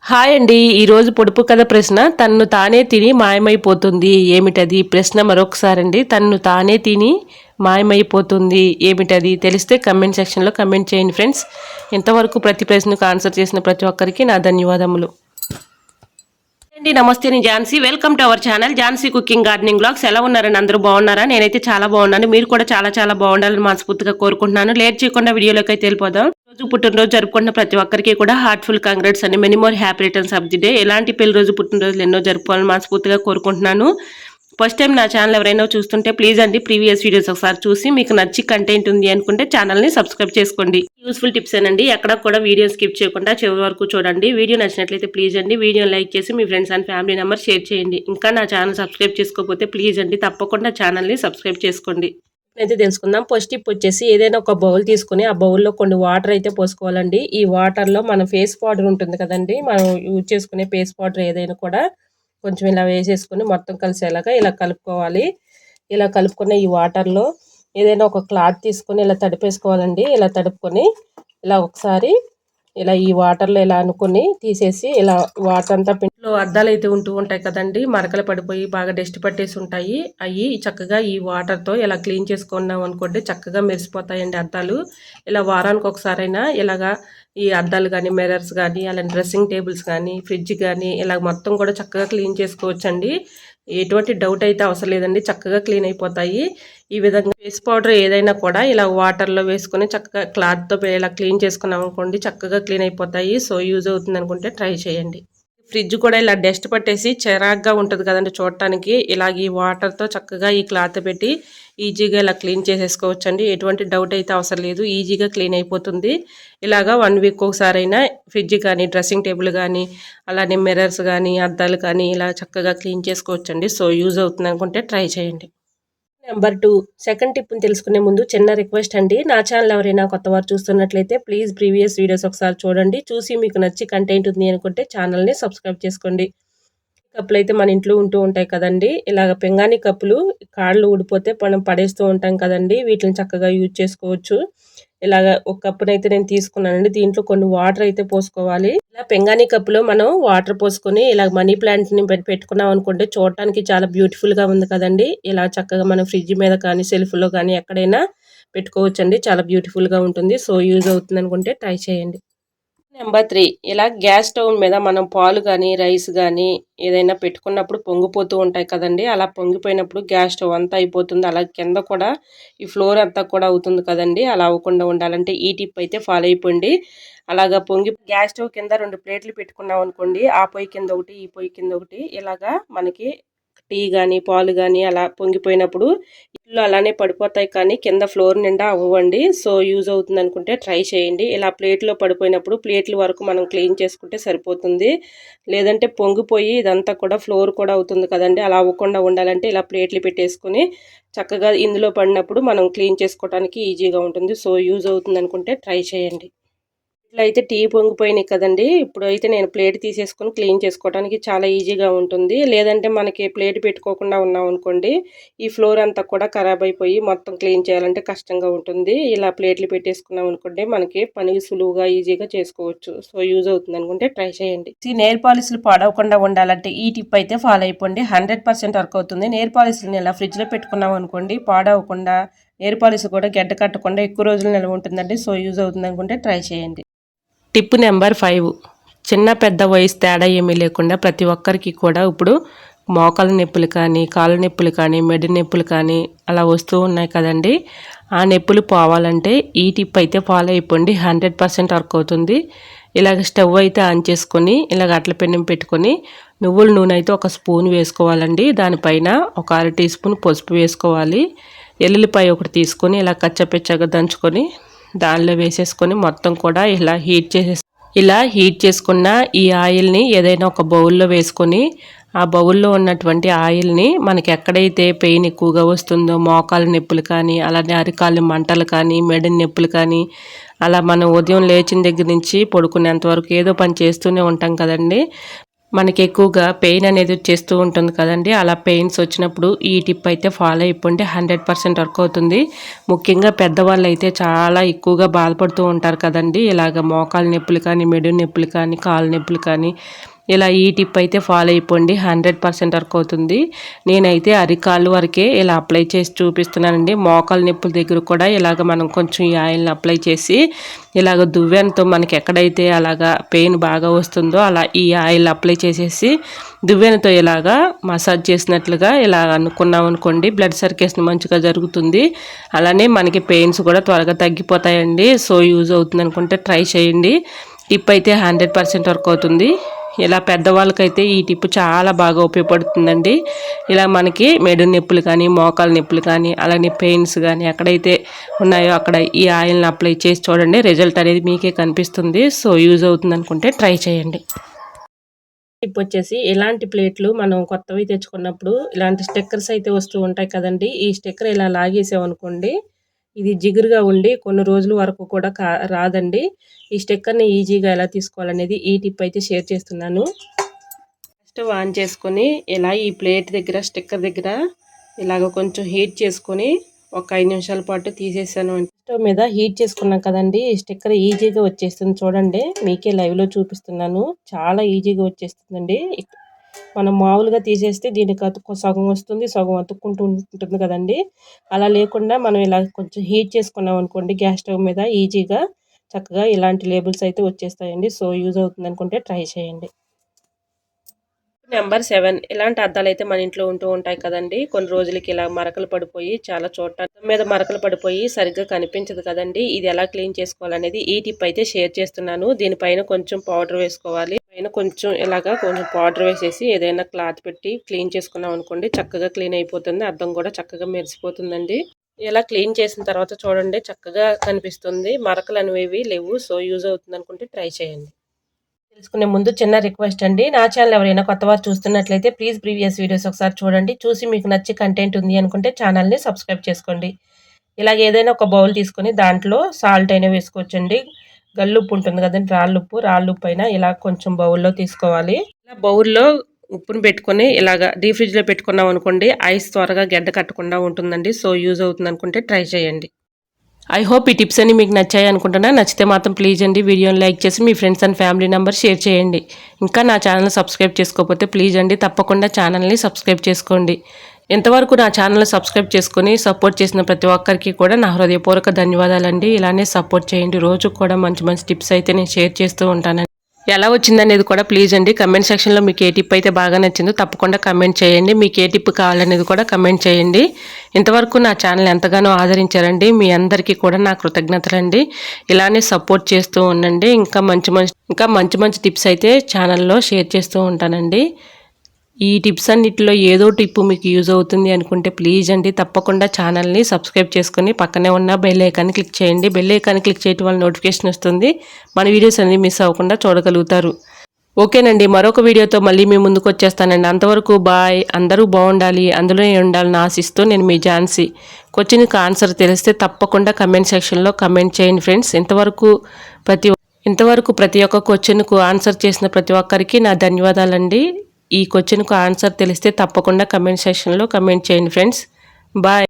Hi అండి. ఈరోజు పొడుపు కథ ప్రశ్న తన్ను తానే తిని మాయమైపోతుంది ఏమిటది? ప్రశ్న మరొకసారండి. తన్ను తానే తిని మాయమైపోతుంది ఏమిటది? తెలిస్తే కమెంట్ సెక్షన్లో కమెంట్ చేయండి ఫ్రెండ్స్. ఇంతవరకు ప్రతి ప్రశ్నకు ఆన్సర్ చేసిన ప్రతి ఒక్కరికి నా ధన్యవాదములు అండి. నమస్తే, నేను Jhansi. Welcome to our channel Jhansi cooking gardening blogs. ఎలా ఉన్నారని అందరూ బాగున్నారా? నేనైతే చాలా బాగున్నాను. మీరు కూడా చాలా బాగుండాలని మనస్ఫూర్తిగా కోరుకుంటున్నాను. లేట్ చేయకుండా వీడియోలోకి అయితే వెళ్ళిపోదాం. రోజు పుట్టినరోజు జరుపుకున్న ప్రతి ఒక్కరికి కూడా హార్ట్ఫుల్ కంగ్రాట్స్ అండి. Many more happy returns of the day. ఎలాంటి పెళ్లి రోజు పుట్టినరోజులు ఎన్నో జరుపుకోవాలని మనస్ఫూర్తిగా కోరుకుంటున్నాను. ఫస్ట్ టైం నా ఛానల్ ఎవరైనా చూస్తుంటే ప్లీజ్ అండి ప్రీవియస్ వీడియోస్ ఒకసారి చూసి మీకు నచ్చి కంటెంట్ ఉంది అనుకుంటే ఛానల్ని సబ్స్క్రైబ్ చేసుకోండి. యూస్ఫుల్ టిప్స్ ఏనండి. ఎక్కడ కూడా వీడియో స్కిప్ చేయకుండా చివరి వరకు చూడండి. వీడియో నచ్చినట్లయితే ప్లీజ్ అండి వీడియో లైక్ చేసి మీ friends and family members share చేయండి. ఇంకా నా ఛానల్ సబ్స్క్రైబ్ చేసుకోకపోతే ప్లీజ్ అండి తప్పకుండా ఛానల్ని సబ్స్క్రైబ్ చేసుకోండి. అయితే తెలుసుకుందాం. ఫస్ట్ టిప్ వచ్చేసి ఏదైనా ఒక బౌల్ తీసుకుని ఆ బౌల్లో కొన్ని వాటర్ అయితే పోసుకోవాలండి. ఈ వాటర్లో మన ఫేస్ పౌడర్ ఉంటుంది కదండి, మనం యూజ్ చేసుకునే ఫేస్ పౌడర్ ఏదైనా కూడా కొంచెం ఇలా వేసేసుకొని మొత్తం కలిసేలాగా ఇలా కలుపుకోవాలి. ఇలా కలుపుకున్న ఈ వాటర్లో ఏదైనా ఒక క్లాత్ తీసుకొని ఇలా తడిపేసుకోవాలండి. ఇలా తడుపుకొని ఇలా ఒకసారి ఇలా ఈ వాటర్లో ఇలా అనుకొని తీసేసి ఇలా వాటర్ అంతా పిండిలో అద్దాలు అయితే ఉంటూ ఉంటాయి కదండి, మరకలు పడిపోయి బాగా డస్ట్ పట్టేసి ఉంటాయి. అవి చక్కగా ఈ వాటర్తో ఇలా క్లీన్ చేసుకున్నాం అనుకోండి చక్కగా మెరిసిపోతాయండి అద్దాలు. ఇలా వారానికి ఒకసారైనా ఇలాగా ఈ అద్దాలు కానీ మిర్రర్స్ కానీ అలా డ్రెస్సింగ్ టేబుల్స్ కానీ ఫ్రిడ్జ్ కానీ ఇలా మొత్తం కూడా చక్కగా క్లీన్ చేసుకోవచ్చండి. ఎటువంటి డౌట్ అయితే అవసరం లేదండి, చక్కగా క్లీన్ అయిపోతాయి. ఈ విధంగా ఫేస్ పౌడర్ ఏదైనా కూడా ఇలా వాటర్లో వేసుకొని చక్కగా క్లాత్తో ఇలా క్లీన్ చేసుకున్నాం అనుకోండి చక్కగా క్లీన్ అయిపోతాయి. సో యూజ్ అవుతుంది అనుకుంటే ట్రై చేయండి. ఫ్రిడ్జ్ కూడా ఇలా డస్ట్ పట్టేసి చిరాగ్గా ఉంటుంది కదండి చూడటానికి. ఇలాగ ఈ వాటర్తో చక్కగా ఈ క్లాత్ పెట్టి ఈజీగా ఇలా క్లీన్ చేసేసుకోవచ్చండి. ఎటువంటి డౌట్ అయితే అవసరం లేదు, ఈజీగా క్లీన్ అయిపోతుంది. ఇలాగా 1 వీక్ ఒకసారైనా ఫ్రిడ్జ్ కానీ డ్రెస్సింగ్ టేబుల్ కానీ అలానే మిర్రర్స్ కానీ అద్దాలు కానీ ఇలా చక్కగా క్లీన్ చేసుకోవచ్చండి. సో యూజ్ అవుతుంది అనుకుంటే ట్రై చేయండి. నెంబర్ 2 సెకండ్ టిప్ని తెలుసుకునే ముందు చిన్న రిక్వెస్ట్ అండి. నా ఛానల్ ఎవరైనా కొత్తవారు చూస్తున్నట్లయితే ప్లీజ్ ప్రీవియస్ వీడియోస్ ఒకసారి చూడండి. చూసి మీకు నచ్చి కంటెంట్ ఉంది అనుకుంటే ఛానల్ని సబ్స్క్రైబ్ చేసుకోండి. కప్పులు అయితే మన ఇంట్లో ఉంటూ ఉంటాయి కదండి, ఇలాగ పింగాణి కప్పులు కాళ్ళు ఊడిపోతే మనం పడేస్తూ ఉంటాం కదండి, వీటిని చక్కగా యూజ్ చేసుకోవచ్చు. ఇలాగ ఒక కప్పునైతే నేను తీసుకున్నానండి. దీంట్లో కొన్ని వాటర్ అయితే పోసుకోవాలి. ఇలా పింగాణి కప్పులో మనం వాటర్ పోసుకొని ఇలా మనీ ప్లాంట్ని పెట్టుకున్నాం అనుకుంటే చూడటానికి చాలా బ్యూటిఫుల్గా ఉంది కదండి. ఇలా చక్కగా మనం ఫ్రిడ్జ్ మీద కానీ సెల్ఫ్లో కానీ ఎక్కడైనా పెట్టుకోవచ్చండి, చాలా బ్యూటిఫుల్గా ఉంటుంది. సో యూజ్ అవుతుంది అనుకుంటే ట్రై చేయండి. నెంబర్ 3 ఇలా గ్యాస్ స్టవ్ మీద మనం పాలు కానీ రైస్ కానీ ఏదైనా పెట్టుకున్నప్పుడు పొంగిపోతూ ఉంటాయి కదండి. అలా పొంగిపోయినప్పుడు గ్యాస్ స్టవ్ అంతా అయిపోతుంది. అలా కింద కూడా ఈ ఫ్లోర్ అంతా కూడా అవుతుంది కదండి. అలా అవ్వకుండా ఉండాలంటే ఈ టిప్ అయితే ఫాలో అయిపోండి. అలాగా పొంగి గ్యాస్ స్టవ్ కింద 2 ప్లేట్లు పెట్టుకున్నాం అనుకోండి, ఆ పొయ్యి కింద ఒకటి ఈ పొయ్యి కింద ఒకటి, ఇలాగా మనకి టీ కానీ పాలు కానీ అలా పొంగిపోయినప్పుడు ఇల్లు అలానే పడిపోతాయి కానీ కింద ఫ్లోర్ నిండా అవ్వండి. సో యూజ్ అవుతుంది అనుకుంటే ట్రై చేయండి. ఇలా ప్లేట్లో పడిపోయినప్పుడు ప్లేట్ల వరకు మనం క్లీన్ చేసుకుంటే సరిపోతుంది. లేదంటే పొంగిపోయి ఇదంతా కూడా ఫ్లోర్ కూడా అవుతుంది కదండి. అలా అవ్వకుండా ఉండాలంటే ఇలా ప్లేట్లు పెట్టేసుకుని చక్కగా ఇందులో పడినప్పుడు మనం క్లీన్ చేసుకోవడానికి ఈజీగా ఉంటుంది. సో యూజ్ అవుతుంది అనుకుంటే ట్రై చేయండి. ఇట్లా అయితే టీ పొంగిపోయినాయి కదండి, ఇప్పుడు అయితే నేను ప్లేట్ తీసేసుకొని క్లీన్ చేసుకోవడానికి చాలా ఈజీగా ఉంటుంది. లేదంటే మనకి ప్లేట్ పెట్టుకోకుండా ఉన్నాం అనుకోండి ఈ ఫ్లోర్ అంతా కూడా ఖరాబ్ అయిపోయి మొత్తం క్లీన్ చేయాలంటే కష్టంగా ఉంటుంది. ఇలా ప్లేట్లు పెట్టేసుకున్నాం అనుకోండి మనకి పని సులువుగా ఈజీగా చేసుకోవచ్చు. సో యూజ్ అవుతుంది అనుకుంటే ట్రై చేయండి. ఈ నెయిల్ పాలిష్లు పాడవకుండా ఉండాలంటే ఈ టిప్ అయితే ఫాలో అయిపోండి. 100% వర్క్ అవుతుంది. నెయిల్ పాలిష్ని ఇలా ఫ్రిడ్జ్లో పెట్టుకున్నాం అనుకోండి పాడవకుండా, నెయిల్ పాలిష్ కూడా గడ్డ కట్టకుండా ఎక్కువ రోజులు నిల్వ ఉంటుందండి. సో యూజ్ అవుతుంది అనుకుంటే ట్రై చేయండి. టిప్ నెంబర్ 5 చిన్న పెద్ద వయసు తేడా ఏమీ లేకుండా ప్రతి ఒక్కరికి కూడా ఇప్పుడు మోకాళ్ళ నొప్పులు కానీ కాళ్ళ నొప్పులు కానీ మెడ నొప్పులు కానీ అలా వస్తూ ఉన్నాయి కదండి. ఆ నొప్పులు పోవాలంటే ఈ టిప్ అయితే ఫాలో అయిపోండి. 100% వర్క్ అవుతుంది. ఇలాగ స్టవ్ అయితే ఆన్ చేసుకొని ఇలాగ అట్ల పెన్నం పెట్టుకొని నువ్వుల నూనె అయితే ఒక స్పూన్ వేసుకోవాలండి. దానిపైన ఒక 1/2 టీ స్పూన్ పసుపు వేసుకోవాలి. ఎల్లుల్లిపాయ ఒకటి తీసుకొని ఇలా కచ్చపెచ్చగా దంచుకొని దానిలో వేసేసుకొని మొత్తం కూడా ఇలా హీట్ చేసుకున్న ఈ ఆయిల్ని ఏదైనా ఒక బౌల్లో వేసుకొని ఆ బౌల్లో ఉన్నటువంటి ఆయిల్ని మనకి ఎక్కడైతే పెయిన్ ఎక్కువగా వస్తుందో మోకాళ్ళ నొప్పులు కానీ అలానే అరికాళ్ళ మంటలు కానీ మెడ నొప్పులు కానీ అలా మనం ఉదయం లేచిన దగ్గర నుంచి పడుకునేంత వరకు ఏదో పని చేస్తూనే ఉంటాం కదండి. మనకి ఎక్కువగా పెయిన్ అనేది వచ్చేస్తూ ఉంటుంది కదండి. అలా పెయిన్స్ వచ్చినప్పుడు ఈ టిప్ అయితే ఫాలో అయిపోండి, 100% వర్క్ అవుతుంది. ముఖ్యంగా పెద్దవాళ్ళు అయితే చాలా ఎక్కువగా బాధపడుతూ ఉంటారు కదండి. ఇలాగ మోకాలు నొప్పులు కానీ, మెడ నొప్పులు కానీ, కాలు నొప్పులు కానీ, ఇలా ఈ టిప్ అయితే ఫాలో అయిపోండి, 100% వర్క్ అవుతుంది. నేనైతే అరికాళ్ళు వరకే ఇలా అప్లై చేసి చూపిస్తున్నానండి. మోకాలు నొప్పుల దగ్గర కూడా ఇలాగ మనం కొంచెం ఈ ఆయిల్ని అప్లై చేసి ఇలాగ దువ్వెనతో మనకి ఎక్కడైతే అలాగా పెయిన్ బాగా వస్తుందో అలా ఈ ఆయిల్ అప్లై చేసేసి దువ్వెనతో ఇలాగా మసాజ్ చేసినట్లుగా ఇలా అనుకున్నాం అనుకోండి, బ్లడ్ సర్క్యులేషన్ మంచిగా జరుగుతుంది. అలానే మనకి పెయిన్స్ కూడా త్వరగా తగ్గిపోతాయండి. సో యూజ్ అవుతుంది అనుకుంటే ట్రై చేయండి. టిప్ అయితే 100% వర్క్ అవుతుంది. ఇలా పెద్దవాళ్ళకైతే ఈ టిప్ చాలా బాగా ఉపయోగపడుతుందండి. ఇలా మనకి మెడ నొప్పులు కానీ, మోకాలు నొప్పులు కానీ, అలానే పెయిన్స్ కానీ ఎక్కడైతే ఉన్నాయో అక్కడ ఈ ఆయిల్ని అప్లై చేసి చూడండి, రిజల్ట్ అనేది మీకే కనిపిస్తుంది. సో యూజ్ అవుతుంది అనుకుంటే ట్రై చేయండి. టిప్ వచ్చేసి ఇలాంటి ప్లేట్లు మనం కొత్తవి తెచ్చుకున్నప్పుడు ఇలాంటి స్టిక్కర్స్ అయితే వస్తూ ఉంటాయి కదండి. ఈ స్టిక్కర్ ఇలా లాగేసామనుకోండి, ఇది జిగురుగా ఉండి కొన్ని రోజుల వరకు కూడా రాదండి. ఈ స్టిక్కర్ని ఈజీగా ఎలా తీసుకోవాలనేది ఈ టిప్ అయితే షేర్ చేస్తున్నాను. స్టవ్ ఆన్ చేసుకొని ఇలా ఈ ప్లేట్ దగ్గర స్టిక్కర్ దగ్గర ఇలాగ కొంచెం హీట్ చేసుకొని ఒక 5 నిమిషాల పాటు తీసేసాను. స్టవ్ మీద హీట్ చేసుకున్నాం కదండి, ఈ స్టిక్కర్ ఈజీగా వచ్చేస్తుంది. చూడండి, మీకే లైవ్లో చూపిస్తున్నాను. చాలా ఈజీగా వచ్చేస్తుందండి. మనం మామూలుగా తీసేస్తే దీనికి సగం వస్తుంది, సగం అతుక్కుంటూ ఉంటుంది కదండి. అలా లేకుండా మనం ఇలా కొంచెం హీట్ చేసుకున్నాం అనుకోండి గ్యాస్ స్టవ్ మీద, ఈజీగా చక్కగా ఇలాంటి లేబుల్స్ అయితే వచ్చేస్తాయండి. సో యూజ్ అవుతుంది అనుకుంటే ట్రై చేయండి. నెంబర్ 7, ఇలాంటి అద్దాలు అయితే మన ఇంట్లో ఉంటూ ఉంటాయి కదండి. కొన్ని రోజులకి ఇలా మరకలు పడిపోయి చాలా చోట్ల మీద మరకలు పడిపోయి సరిగ్గా కనిపించదు కదండి. ఇది ఎలా క్లీన్ చేసుకోవాలనేది ఈ టిప్ అయితే షేర్ చేస్తున్నాను. దీనిపైన కొంచెం పౌడర్ వేసుకోవాలి. పైన కొంచెం ఇలాగా కొంచెం పౌడర్ వేసేసి ఏదైనా క్లాత్ పెట్టి క్లీన్ చేసుకున్నాం అనుకోండి, చక్కగా క్లీన్ అయిపోతుంది. అద్దం కూడా చక్కగా మెరిసిపోతుందండి. ఇలా క్లీన్ చేసిన తర్వాత చూడండి, చక్కగా కనిపిస్తుంది, మరకలు అనేవి లేవు. సో యూజ్ అవుతుంది అనుకుంటే ట్రై చేయండి. తెలుసుకునే ముందు చిన్న రిక్వెస్ట్ అండి, నా ఛానల్ ఎవరైనా కొత్తవారు చూస్తున్నట్లయితే ప్లీజ్ ప్రీవియస్ వీడియోస్ ఒకసారి చూడండి. చూసి మీకు నచ్చే కంటెంట్ ఉంది అనుకుంటే ఛానల్ని సబ్స్క్రైబ్ చేసుకోండి. ఇలాగ ఏదైనా ఒక బౌల్ తీసుకొని దాంట్లో సాల్ట్ అయినా వేసుకోవచ్చండి. గల్లుప్పు ఉంటుంది కదండి, రాళ్ళుప్పు అయినా ఇలా కొంచెం బౌల్లో తీసుకోవాలి. ఇలా బౌల్లో ఉప్పును పెట్టుకొని ఇలాగ డీప్ ఫ్రిడ్జ్లో పెట్టుకున్నాం అనుకోండి, ఐస్ త్వరగా గడ్డ కట్టకుండా ఉంటుందండి. సో యూజ్ అవుతుంది అనుకుంటే ట్రై చేయండి. ఐ హోప్ ఈ టిప్స్ అన్ని మీకు నచ్చాయి అనుకుంటున్నా. నచ్చితే మాత్రం ప్లీజ్ అండి వీడియోని లైక్ చేసి మీ friends and family member share చేయండి. ఇంకా నా ఛానల్ సబ్స్క్రైబ్ చేసుకోకపోతే ప్లీజ్ అండి తప్పకుండా ఛానల్ని సబ్స్క్రైబ్ చేసుకోండి. ఇంతవరకు నా ఛానల్ సబ్స్క్రైబ్ చేసుకుని సపోర్ట్ చేసిన ప్రతి ఒక్కరికి కూడా నా హృదయపూర్వక ధన్యవాదాలండి. ఇలానే సపోర్ట్ చేయండి. రోజు కూడా మంచి మంచి టిప్స్ అయితే నేను షేర్ చేస్తూ ఉంటానండి. ఎలా వచ్చిందనేది కూడా ప్లీజ్ అండి కమెంట్ సెక్షన్లో మీకు ఏ టిప్ అయితే బాగా నచ్చిందో తప్పకుండా కమెంట్ చేయండి. మీకు ఏ టిప్ కావాలనేది కూడా కమెంట్ చేయండి. ఇంతవరకు నా ఛానల్ ఎంతగానో ఆదరించారండి, మీ అందరికీ కూడా నా కృతజ్ఞతలండి. ఇలానే సపోర్ట్ చేస్తూ ఉండండి. ఇంకా మంచి మంచి టిప్స్ అయితే ఛానల్లో షేర్ చేస్తూ ఉంటానండి. ఈ టిప్స్ అన్నిటిలో ఏదో టిప్ మీకు యూజ్ అవుతుంది అనుకుంటే ప్లీజ్ అండి తప్పకుండా ఛానల్ని సబ్స్క్రైబ్ చేసుకొని పక్కనే ఉన్న బెల్ ఐకాన్ని క్లిక్ చేయండి. బెల్ ఐకాన్ని క్లిక్ చేయడం వల్ల నోటిఫికేషన్ వస్తుంది. మన వీడియోస్ అన్ని మిస్ అవ్వకుండా చూడగలుగుతారు. ఓకేనండి, మరొక వీడియోతో మళ్ళీ మీ ముందుకు వచ్చేస్తానండి. అంతవరకు బాయ్. అందరూ బాగుండాలి, అందులోనే ఉండాలని ఆశిస్తూ నేను మీ ఝాన్సీ. క్వశ్చన్కి ఆన్సర్ తెలిస్తే తప్పకుండా కమెంట్ సెక్షన్లో కమెంట్ చేయండి ఫ్రెండ్స్. ఇంతవరకు ప్రతి ఒక్క క్వశ్చన్కు ఆన్సర్ చేసిన ప్రతి ఒక్కరికి నా ధన్యవాదాలండి. ఈ క్వశ్చన్కు ఆన్సర్ తెలిస్తే తప్పకుండా కమెంట్ సెక్షన్లో కమెంట్ చేయండి ఫ్రెండ్స్. బాయ్.